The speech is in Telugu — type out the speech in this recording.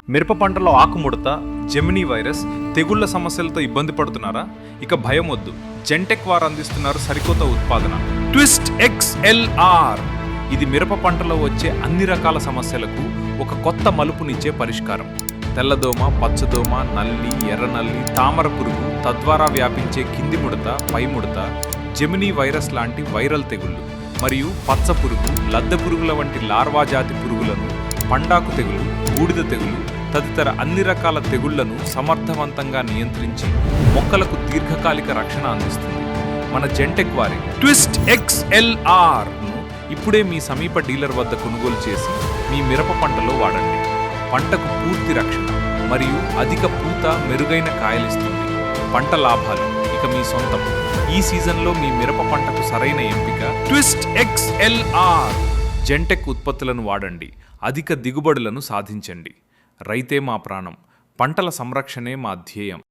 మిరప పంటలో ఆకుముడత, జెమినీ వైరస్, తెగుళ్ల సమస్యలతో ఇబ్బంది పడుతున్నారా? ఇక భయం వద్దు. జెంటెక్ వారు అందిస్తున్నారు సరికొత్త ఉత్పాదన ట్విస్ట్ XLR. ఇది మిరప పంటలో వచ్చే అన్ని రకాల సమస్యలకు ఒక కొత్త మలుపునిచ్చే పరిష్కారం. తెల్లదోమ, పచ్చదోమ, నల్లి, ఎర్రనల్లి, తామర పురుగు, తద్వారా వ్యాపించే కింది ముడత, పై ముడత, జెమినీ వైరస్ లాంటి వైరల్ తెగుళ్లు మరియు పచ్చ పురుగు, లద్దె పురుగుల వంటి లార్వా జాతి పురుగులను, పండాకు తెగులు, బూడిద తెగులు తదితర అన్ని రకాల తెగుళ్లను సమర్థవంతంగా నియంత్రించి మొక్కలకు దీర్ఘకాలిక రక్షణ అందిస్తుంది. మన జెంటెక్ వారి ట్విస్ట్ XLR ను ఇప్పుడే మీ సమీప డీలర్ వద్ద కొనుగోలు చేసి మీ మిరప పంటలో వాడండి. పంటకు పూర్తి రక్షణ మరియు అధిక పూత, మెరుగైన కాయలిస్తుంది. పంట లాభాలు ఇక మీ సొంతం. ఈ సీజన్లో మీ మిరప పంటకు సరైన ఎంపిక ట్విస్ట్ XLR. జెంటెక్ ఉత్పత్తులను వాడండి. అధిక దిగుబడులను సాధించండి. రైతే మా ప్రాణం. పంటల సంరక్షణే మా ధ్యేయం.